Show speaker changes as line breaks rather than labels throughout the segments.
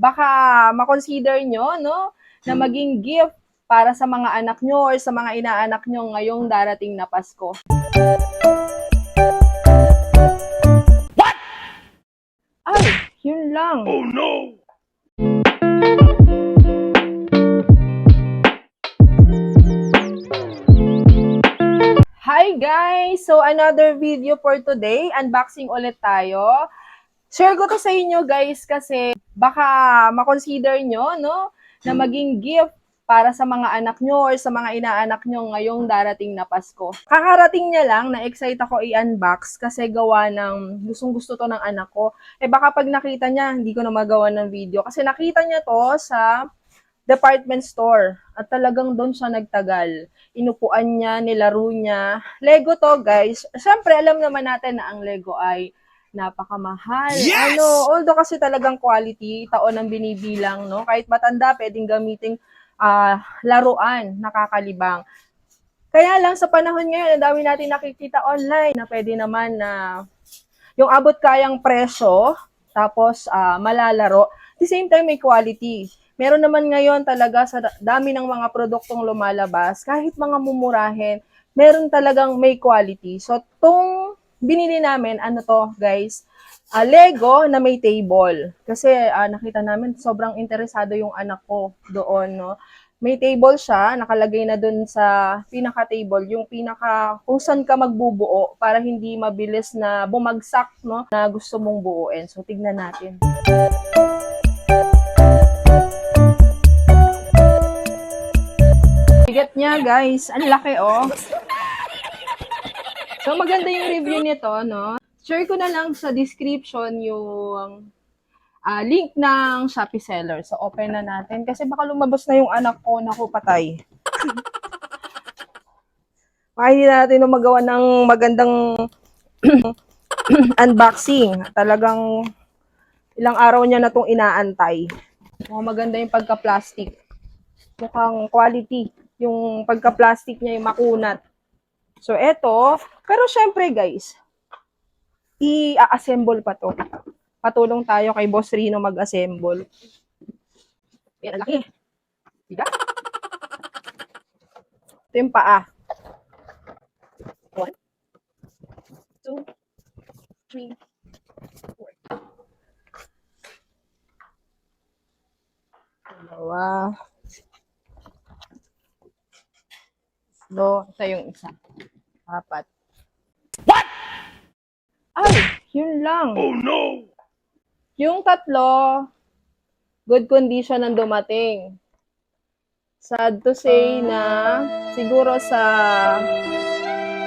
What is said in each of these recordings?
baka makonsider nyo, no, na maging gift para sa mga anak nyo or sa mga inaanak nyo ngayong darating na Pasko. What? Ay, yun lang. Oh no! Hi guys! So another video for today. Unboxing ulit tayo. Share ko to sa inyo guys kasi baka makonsider nyo, no, na maging gift para sa mga anak nyo or sa mga inaanak nyo ngayong darating na Pasko. Kakarating niya lang, na-excite ako i-unbox kasi gawa ng gustong-gusto to ng anak ko. Baka pag nakita niya, hindi ko na magawa ng video. Kasi nakita niya to sa department store at talagang doon siya nagtagal. Inupuan niya, nilaro niya. Lego to guys. Siyempre, alam naman natin na ang Lego ay napakamahal.
Yes!
Although kasi talagang quality, taon ang binibilang, no? Kahit matanda, pwedeng gamiting laruan, nakakalibang. Kaya lang sa panahon ngayon, ang dami natin nakikita online na pwede naman na yung abot kayang presyo, tapos malalaro. At the same time, may quality. Meron naman ngayon talaga sa dami ng mga produktong lumalabas, kahit mga mumurahin, meron talagang may quality. So, tong binili namin, ano to guys, Lego na may table. Kasi nakita namin, sobrang interesado yung anak ko doon, no. May table siya, nakalagay na dun sa pinaka-table, yung kung saan ka magbubuo para hindi mabilis na bumagsak, no, na gusto mong buuin. So, tignan natin. Bigat niya, guys. Ang laki, oh. So, maganda yung review nito, no. Share ko na lang sa description yung link ng Shopee seller. So, open na natin. Kasi baka lumabas na yung anak ko. Naku, patay. Baka hindi natin magawa ng magandang unboxing. Talagang ilang araw niya na itong inaantay. Maganda yung pagka-plastic. Mukhang quality. Yung pagka-plastic niya yung makunat. So, eto. Pero syempre, guys, i-assemble pa to. Patulong tayo kay Boss Rino mag-assemble. Yan, ang laki. Diga? Ito yung paa. 1, 2, 3, 4. Dalawa. Ito yung isa. 4. What? Ay, yun lang.
Oh no!
Yung 3, good condition ang dumating. Sad to say na siguro sa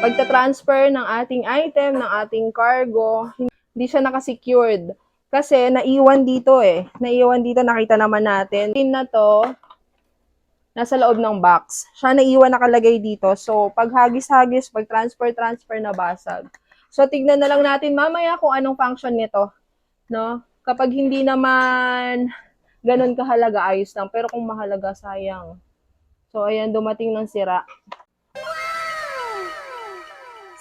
pagta-transfer ng ating item, ng ating cargo, hindi siya nakasecured. Kasi naiwan dito Naiwan dito, nakita naman natin. Pin na to, nasa loob ng box. Siya naiwan nakalagay dito. So, pag hagis-hagis, pag transfer, nabasag. So, tignan na lang natin mamaya kung anong function nito. No? Kapag hindi naman ganun kahalaga, ayos lang. Pero kung mahalaga, sayang. So, ayan, dumating ng sira.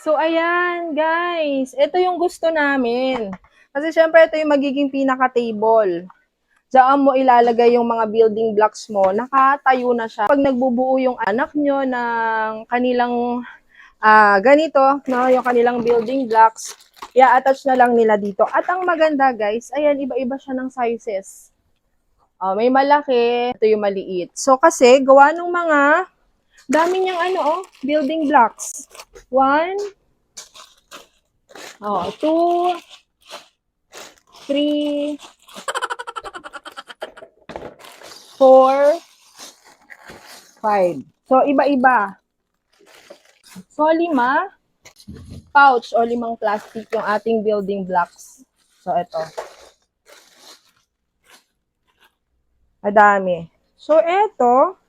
So, ayan, guys. Ito yung gusto namin. Kasi, syempre, ito yung magiging pinaka-table. Diyan mo ilalagay yung mga building blocks mo. Nakatayo na siya. Pag nagbubuo yung anak nyo ng kanilang ganito, no, yung kanilang building blocks, i-attach na lang nila dito. At ang maganda, guys, ayan, iba-iba siya ng sizes. May malaki, ito yung maliit. So, kasi, gawa ng mga, dami niyang building blocks. 1, 2, 3, 4, 5. So, iba-iba. So, 5 pouch o 5 plastic yung ating building blocks. So, ito. Madami. So, ito,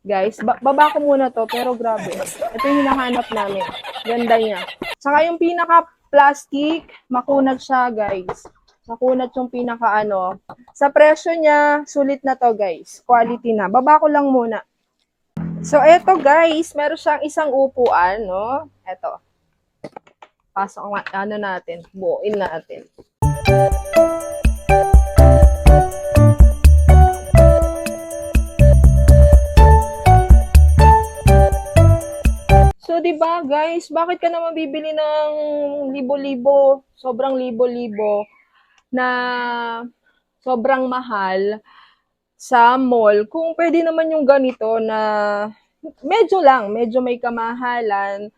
guys, baba ko muna to, pero grabe. Ito yung hinahanap namin. Ganda niya. Saka yung pinaka-plastic, makunat siya, guys. Makunat yung pinaka-. Sa presyo niya, sulit na to, guys. Quality na. Baba ko lang muna. So, eto, guys, meron siyang isang upuan, no? Eto. Pasok ang natin. Buuin natin. Guys, bakit ka naman bibili ng libo-libo, sobrang libo-libo, na sobrang mahal sa mall, kung pwede naman yung ganito na medyo may kamahalan,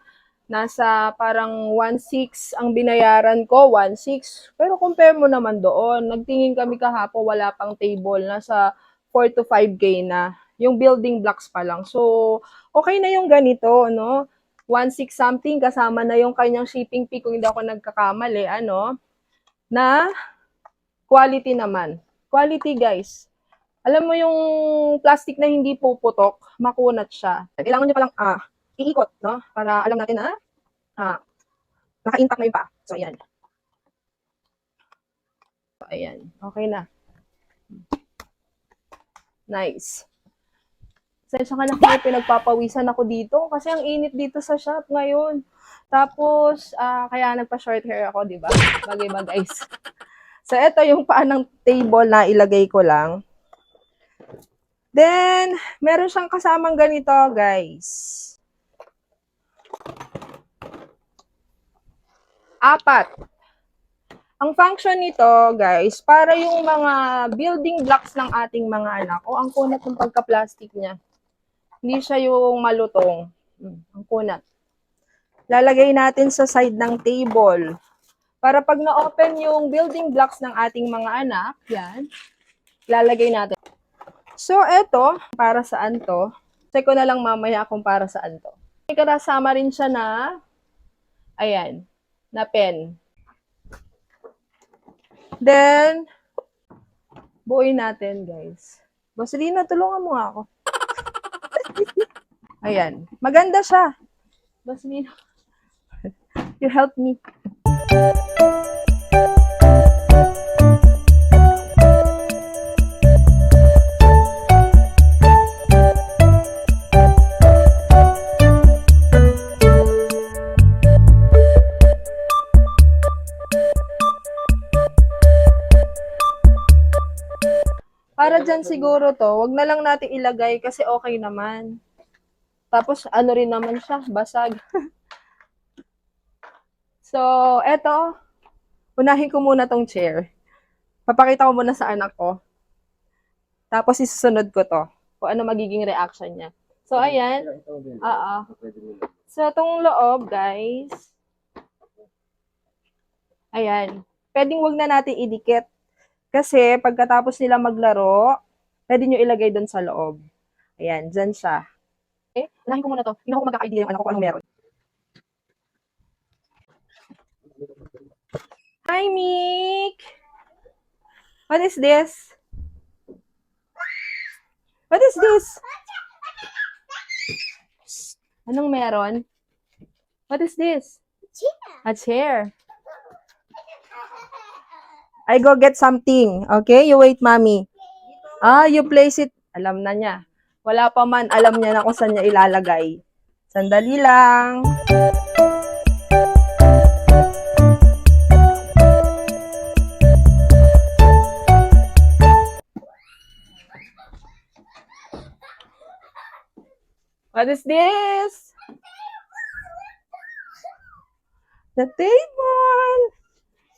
nasa parang 1.6 ang binayaran ko, 1.6. Pero compare mo naman doon, nagtingin kami kahapon, wala pang table, nasa 4 to 5K na. Yung building blocks pa lang. So, okay na yung ganito, no? 1.6 something, kasama na yung kanyang shipping fee, kung hindi ako nagkakamali, na quality naman. Quality, guys. Alam mo yung plastic na hindi puputok, makunat siya. Kailangan nyo palang iikot, no? Para alam natin na naka-intact na yung pa. So, ayan. Ayan. Okay na. Nice. Sensya ka na kung pinagpapawisan ako dito kasi ang init dito sa shop ngayon. Tapos, kaya nagpa-short hair ako, di ba? Bagay ba, guys? So, ito yung paa ng table na ilagay ko lang. Then, meron siyang kasamang ganito, guys. 4. Ang function nito, guys, para yung mga building blocks ng ating mga anak. O, ang kunat ng pagka-plastic niya. Hindi siya yung malutong. Ang kunat. Lalagay natin sa side ng table. Para pag na-open yung building blocks ng ating mga anak, yan, lalagay natin. So, eto, para saan to? Check ko na lang mamaya kung para saan to. May kasama rin siya na, ayan, na pen. Then, buuin natin, guys. Boselina, tulungan mo nga ako. Ayan. Maganda siya. Boselina, you help me. Para dyan siguro to, wag na lang natin ilagay kasi okay naman. Tapos ano rin naman siya, basag. So, eto, unahin ko muna tong chair. Papakita ko muna sa anak ko. Tapos isusunod ko to, kung ano magiging reaction niya. So, ayan. So, itong loob, guys. Ayan. Pwedeng wag na natin idikit. Kasi pagkatapos nila maglaro, pwede nyo ilagay doon sa loob. Ayan, dyan siya. Okay, unahin ko muna to. Hindi ako magkaka-idea yung anak ko kung anong meron. Hi, Mick! What is this? What is this? Anong meron? What is this? A chair. I go get something. Okay? You wait, mommy. You place it. Alam na niya. Wala pa man, alam niya na kung saan niya ilalagay. Sandali lang. What is this? The table.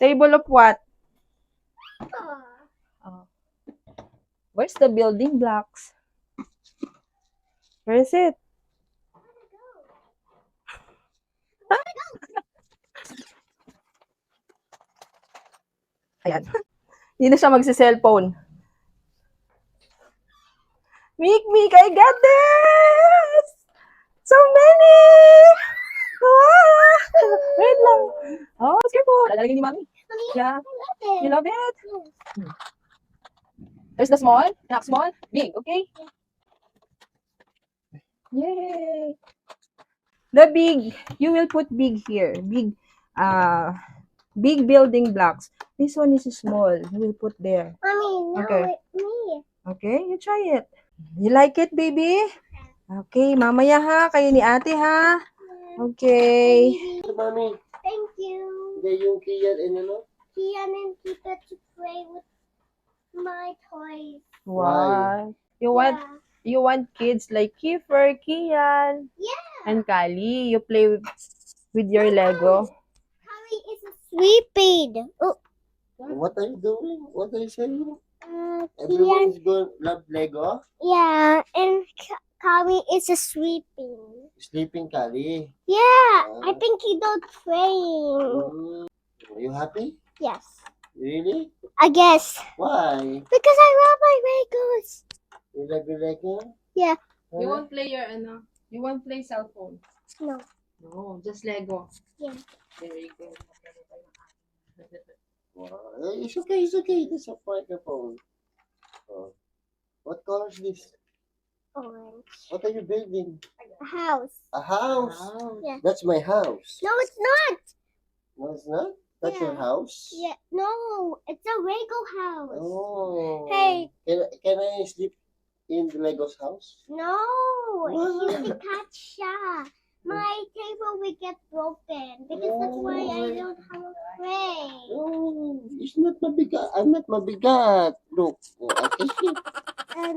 Table of what? Where's the building blocks? Where is it? Ayan. Hindi na siya magsi-cellphone. Mick, I got this! So many! Wait lang. Oh, careful. Lalagay ni mommy. Yeah. You love it? There's the small, not small, big, okay? Yay! The big, you will put big here. Big building blocks. This one is small. You will put there.
Mommy, no,
Okay.
me.
Okay, you try it. You like it, baby? Okay, mamaya ha. Kayo ni ate ha. Okay.
Mami,
Thank you.
hindi yung Kian ano?
Kian and Kita to play with my toys.
Wow. You want?
Yeah.
You want kids like Kiefer, Kian, and Kali. You play with your Lego.
Kami is sweeping. Oh,
What are you doing? What are you saying?
Kian.
Everyone is going love Lego?
Yeah, and Kami is sweeping.
Sleeping Kali.
Yeah, I think he don't train.
Are you happy?
Yes,
Really?
I guess.
Why?
Because I love my Legos.
You love your Lego?
Yeah.
You won't play your You won't play cell phone.
No.
No, just Lego.
Yeah.
Very good.
Wow. It's okay, it's okay. It's a microphone. Oh. What color is this?
Orange.
What are you building?
A house.
A house.
Wow.
Yeah.
That's my house.
No, it's not.
No, it's not? That's your
Yeah.
house?
Yeah. No, it's a Lego house.
Oh.
Hey.
Can I sleep in the Lego's house?
No,
What?
it's the catcha. My table will get broken because that's why I don't have a frame.
Oh, it's not mabigat. I'm not mabigat. Look, I can sleep.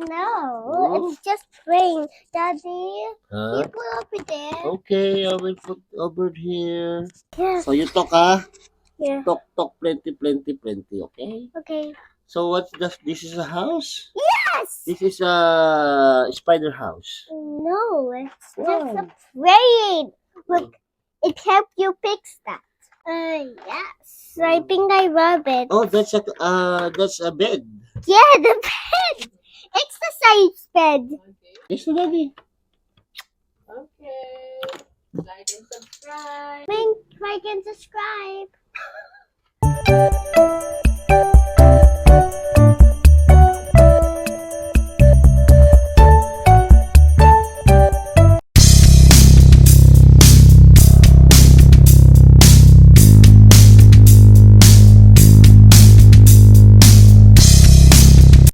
No,
Oh.
it's just frame. Daddy,
Huh?
you put over there.
Okay, I will put over here.
Yeah.
So you talk, ah?
Yeah.
Talk, plenty, okay?
Okay.
So what's this is a house?
Yes.
This is a spider house.
No, it's just
Wow.
a frame. Look, it helps you fix that. Yes. I think I love it.
Oh, that's a bed.
Yeah, the bed. Exercise bed.
Okay.
Yes, daddy.
Okay. Like and subscribe.
Like and subscribe.